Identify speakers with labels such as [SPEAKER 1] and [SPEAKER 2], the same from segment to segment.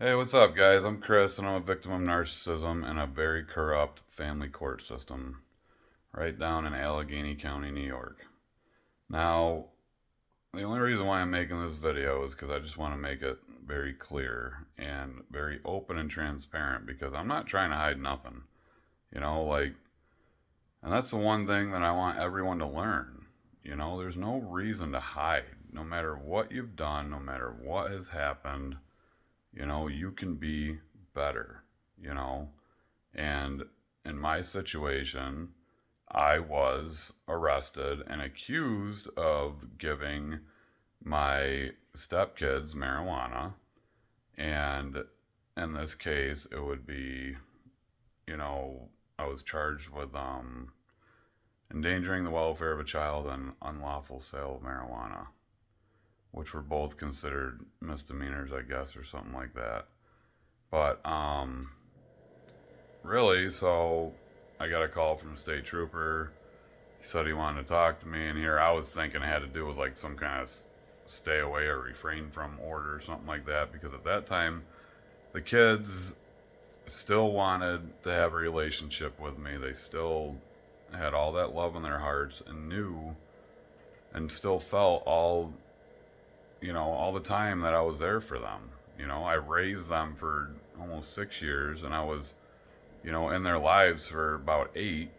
[SPEAKER 1] Hey, what's up, guys? I'm Chris, and I'm a victim of narcissism and a very corrupt family court system right down in Allegheny County, New York. Now, the only reason why I'm making this video is because I just want to make it very clear and very open and transparent because I'm not trying to hide nothing. And that's the one thing that I want everyone to learn. There's no reason to hide. No matter what you've done, no matter what has happened, you can be better, you know. And in my situation, I was arrested and accused of giving my stepkids marijuana. And in this case, it would be, I was charged with endangering the welfare of a child and unlawful sale of marijuana, which were both considered misdemeanors, I guess, or something like that. But really, so I got a call from a state trooper. He said he wanted to talk to me, and here I was thinking it had to do with like some kind of stay away or refrain from order or something like that, because at that time the kids still wanted to have a relationship with me. They still had all that love in their hearts and knew and still felt all the time that I was there for them. I raised them for almost 6 years, and I was, in their lives for about 8.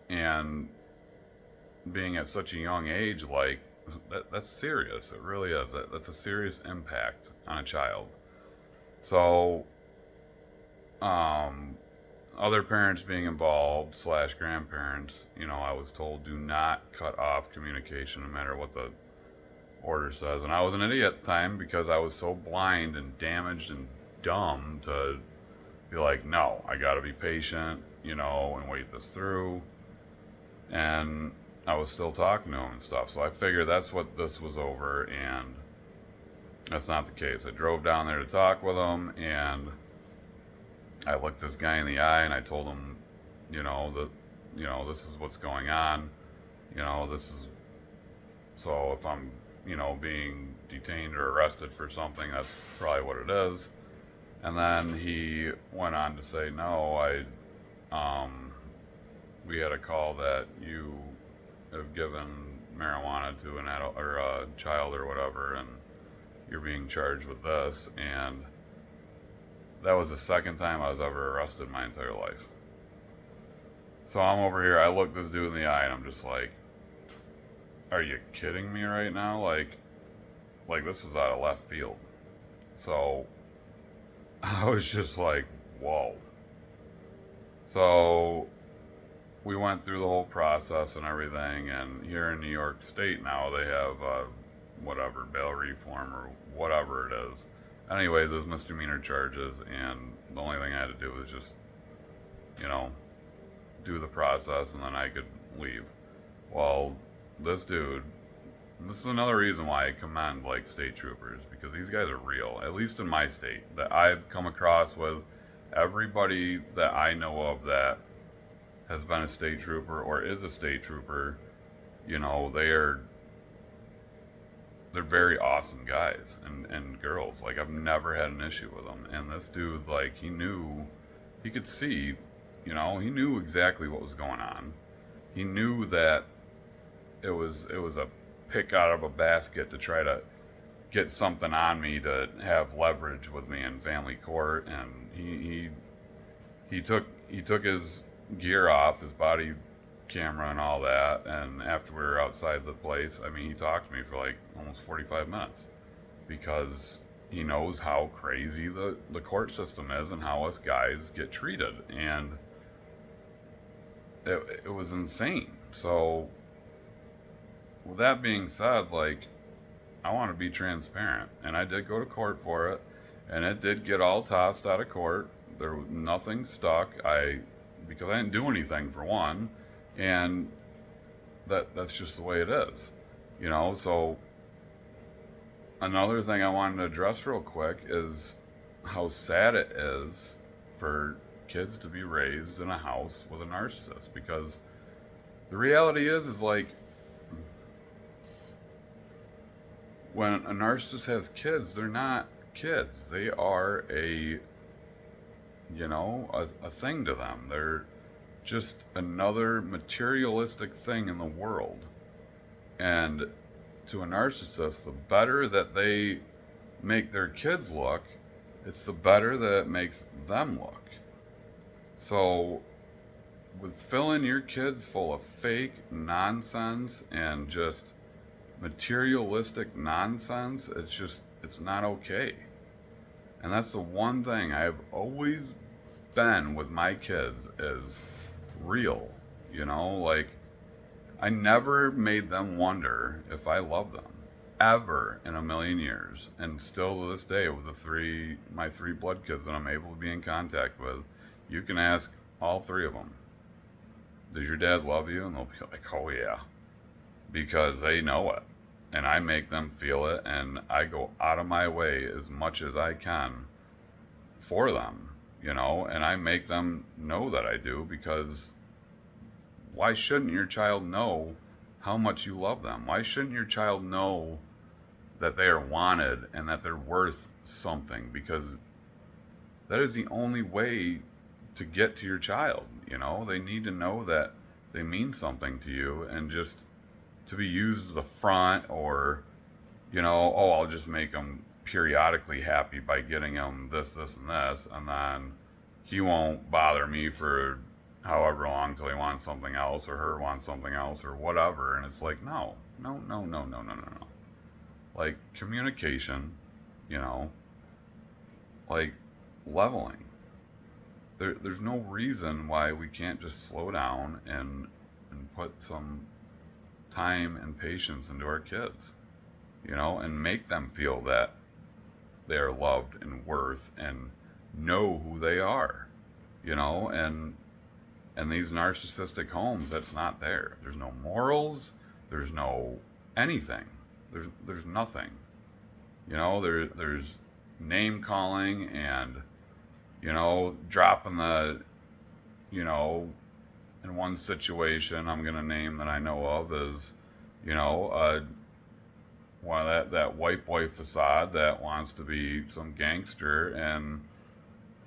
[SPEAKER 1] And being at such a young age, like, that's serious. It really is. That's a serious impact on a child. So, um, other parents being involved slash grandparents, I was told do not cut off communication no matter what the order says. And I was an idiot at the time because I was so blind and damaged and dumb to be like, no, I got to be patient, and wait this through. And I was still talking to him and stuff. So I figured that's what this was over, and that's not the case. I drove down there to talk with him, and I looked this guy in the eye and I told him, that, this is what's going on. This is so if I'm, being detained or arrested for something, that's probably what it is. And then he went on to say, no, we had a call that you have given marijuana to an adult or a child or whatever, and you're being charged with this. And that was the second time I was ever arrested in my entire life. So I'm over here, I look this dude in the eye, and I'm just like, are you kidding me right now? Like this was out of left field. So I was just like, whoa. So we went through the whole process and everything, and here in New York State now they have whatever, bail reform or whatever it is. Anyways, there's misdemeanor charges, and the only thing I had to do was just, you know, do the process, and then I could leave. Well, this dude, this is another reason why I commend like state troopers, because these guys are real. At least in my state that I've come across with, everybody that I know of that has been a state trooper or is a state trooper, they're very awesome guys and girls. Like, I've never had an issue with them. And this dude, like, he could see, he knew exactly what was going on. He knew that it was a pick out of a basket to try to get something on me to have leverage with me in family court. And he took his gear off, his body camera and all that, and after we were outside the place, I mean, he talked to me for like almost 45 minutes because he knows how crazy the court system is and how us guys get treated. And it was insane. So with that being said, like, I want to be transparent, and I did go to court for it, and it did get all tossed out of court. There was nothing stuck. Because I didn't do anything, for one, and that's just the way it is. So another thing I wanted to address real quick is how sad it is for kids to be raised in a house with a narcissist, because the reality is like, when a narcissist has kids, they're not kids. They are a thing to them. They're just another materialistic thing in the world. And to a narcissist, the better that they make their kids look, it's the better that it makes them look. So, with filling your kids full of fake nonsense and just materialistic nonsense, it's not okay. And that's the one thing I've always been with my kids is real. Like, I never made them wonder if I love them. Ever in a million years. And still to this day, with my three blood kids that I'm able to be in contact with, you can ask all three of them, does your dad love you? And they'll be like, oh yeah. Because they know it. And I make them feel it, and I go out of my way as much as I can for them, and I make them know that I do, because why shouldn't your child know how much you love them? Why shouldn't your child know that they are wanted and that they're worth something? Because that is the only way to get to your child. They need to know that they mean something to you, and just to be used as a front, or I'll just make them periodically happy by getting him this, and this, and then he won't bother me for however long till he wants something else, or her wants something else, or whatever. And it's like, no. Like, communication, like leveling. There's no reason why we can't just slow down and put some time and patience into our kids, and make them feel that they are loved and worth and know who they are, and these narcissistic homes, that's not there. There's no morals, there's no anything. There's nothing. There's name calling and, dropping the, in one situation I'm going to name that I know of is, one of that white boy facade that wants to be some gangster, and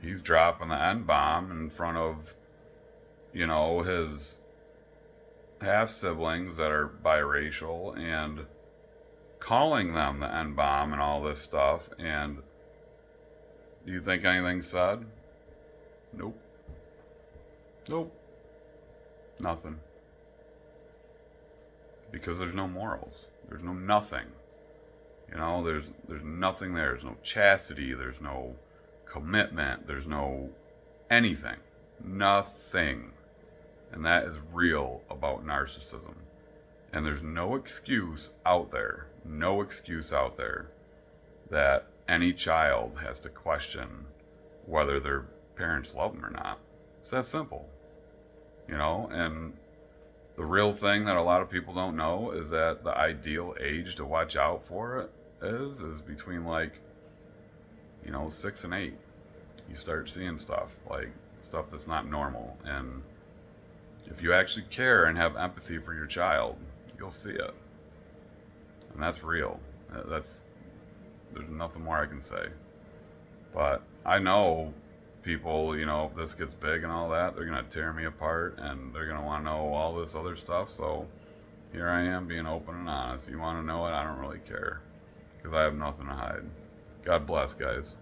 [SPEAKER 1] he's dropping the N-bomb in front of, his half-siblings that are biracial, and calling them the N-bomb and all this stuff. And do you think anything's said? Nope. Nothing. Because there's no morals. There's no nothing. There's nothing there. There's no chastity. There's no commitment. There's no anything. Nothing. And that is real about narcissism. And there's no excuse out there that any child has to question whether their parents love them or not. It's that simple. And the real thing that a lot of people don't know is that the ideal age to watch out for it is between 6 and 8. You start seeing stuff that's not normal. And if you actually care and have empathy for your child, you'll see it. And that's real. There's nothing more I can say. But I know people, if this gets big and all that, they're going to tear me apart, and they're going to want to know all this other stuff. So here I am being open and honest. You want to know it? I don't really care, because I have nothing to hide. God bless, guys.